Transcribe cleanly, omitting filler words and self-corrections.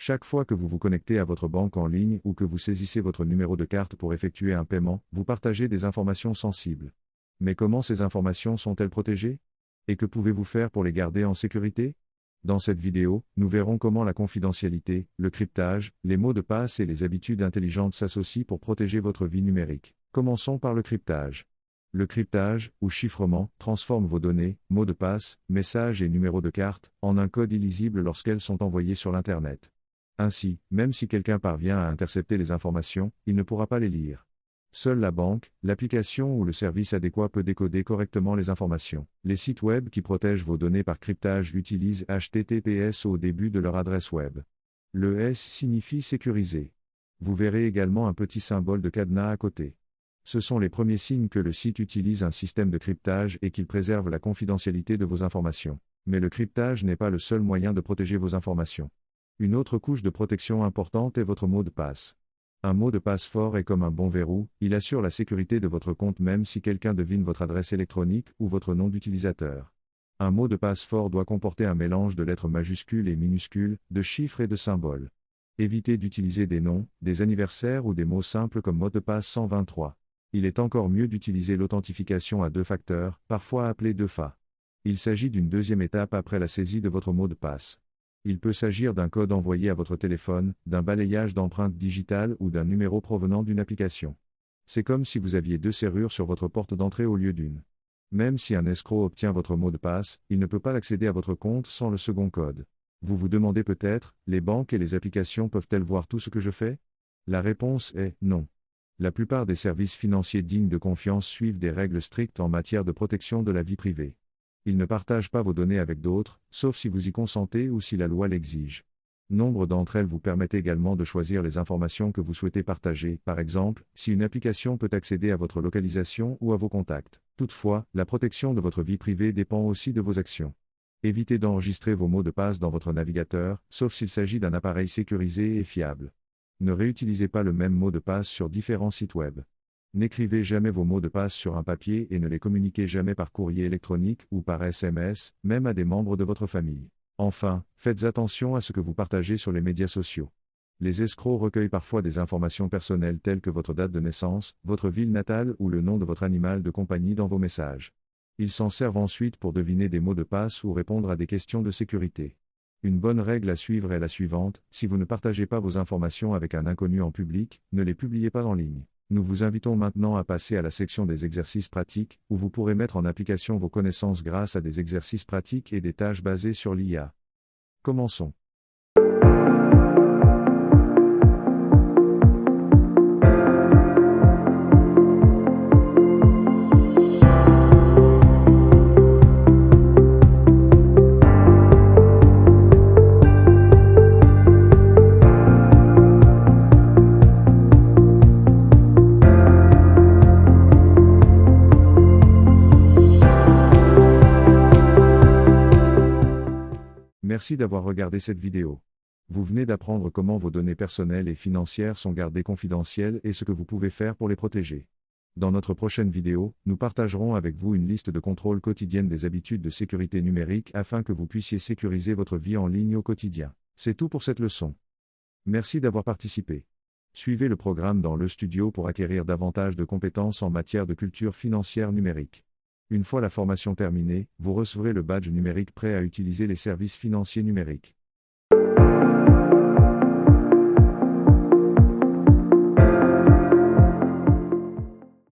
Chaque fois que vous vous connectez à votre banque en ligne ou que vous saisissez votre numéro de carte pour effectuer un paiement, vous partagez des informations sensibles. Mais comment ces informations sont-elles protégées? Et que pouvez-vous faire pour les garder en sécurité? Dans cette vidéo, nous verrons comment la confidentialité, le cryptage, les mots de passe et les habitudes intelligentes s'associent pour protéger votre vie numérique. Commençons par le cryptage. Le cryptage, ou chiffrement, transforme vos données, mots de passe, messages et numéros de carte, en un code illisible lorsqu'elles sont envoyées sur l'Internet. Ainsi, même si quelqu'un parvient à intercepter les informations, il ne pourra pas les lire. Seule la banque, l'application ou le service adéquat peut décoder correctement les informations. Les sites web qui protègent vos données par cryptage utilisent HTTPS au début de leur adresse web. Le S signifie sécurisé. Vous verrez également un petit symbole de cadenas à côté. Ce sont les premiers signes que le site utilise un système de cryptage et qu'il préserve la confidentialité de vos informations. Mais le cryptage n'est pas le seul moyen de protéger vos informations. Une autre couche de protection importante est votre mot de passe. Un mot de passe fort est comme un bon verrou, il assure la sécurité de votre compte même si quelqu'un devine votre adresse électronique ou votre nom d'utilisateur. Un mot de passe fort doit comporter un mélange de lettres majuscules et minuscules, de chiffres et de symboles. Évitez d'utiliser des noms, des anniversaires ou des mots simples comme mot de passe 123. Il est encore mieux d'utiliser l'authentification à 2 facteurs, parfois appelée 2FA. Il s'agit d'une deuxième étape après la saisie de votre mot de passe. Il peut s'agir d'un code envoyé à votre téléphone, d'un balayage d'empreintes digitales ou d'un numéro provenant d'une application. C'est comme si vous aviez 2 serrures sur votre porte d'entrée au lieu d'une. Même si un escroc obtient votre mot de passe, il ne peut pas accéder à votre compte sans le second code. Vous vous demandez peut-être, les banques et les applications peuvent-elles voir tout ce que je fais? La réponse est non. La plupart des services financiers dignes de confiance suivent des règles strictes en matière de protection de la vie privée. Ils ne partagent pas vos données avec d'autres, sauf si vous y consentez ou si la loi l'exige. Nombre d'entre elles vous permettent également de choisir les informations que vous souhaitez partager, par exemple, si une application peut accéder à votre localisation ou à vos contacts. Toutefois, la protection de votre vie privée dépend aussi de vos actions. Évitez d'enregistrer vos mots de passe dans votre navigateur, sauf s'il s'agit d'un appareil sécurisé et fiable. Ne réutilisez pas le même mot de passe sur différents sites web. N'écrivez jamais vos mots de passe sur un papier et ne les communiquez jamais par courrier électronique ou par SMS, même à des membres de votre famille. Enfin, faites attention à ce que vous partagez sur les médias sociaux. Les escrocs recueillent parfois des informations personnelles telles que votre date de naissance, votre ville natale ou le nom de votre animal de compagnie dans vos messages. Ils s'en servent ensuite pour deviner des mots de passe ou répondre à des questions de sécurité. Une bonne règle à suivre est la suivante: si vous ne partagez pas vos informations avec un inconnu en public, ne les publiez pas en ligne. Nous vous invitons maintenant à passer à la section des exercices pratiques, où vous pourrez mettre en application vos connaissances grâce à des exercices pratiques et des tâches basées sur l'IA. Commençons. Merci d'avoir regardé cette vidéo. Vous venez d'apprendre comment vos données personnelles et financières sont gardées confidentielles et ce que vous pouvez faire pour les protéger. Dans notre prochaine vidéo, nous partagerons avec vous une liste de contrôles quotidiennes des habitudes de sécurité numérique afin que vous puissiez sécuriser votre vie en ligne au quotidien. C'est tout pour cette leçon. Merci d'avoir participé. Suivez le programme dans le studio pour acquérir davantage de compétences en matière de culture financière numérique. Une fois la formation terminée, vous recevrez le badge numérique prêt à utiliser les services financiers numériques.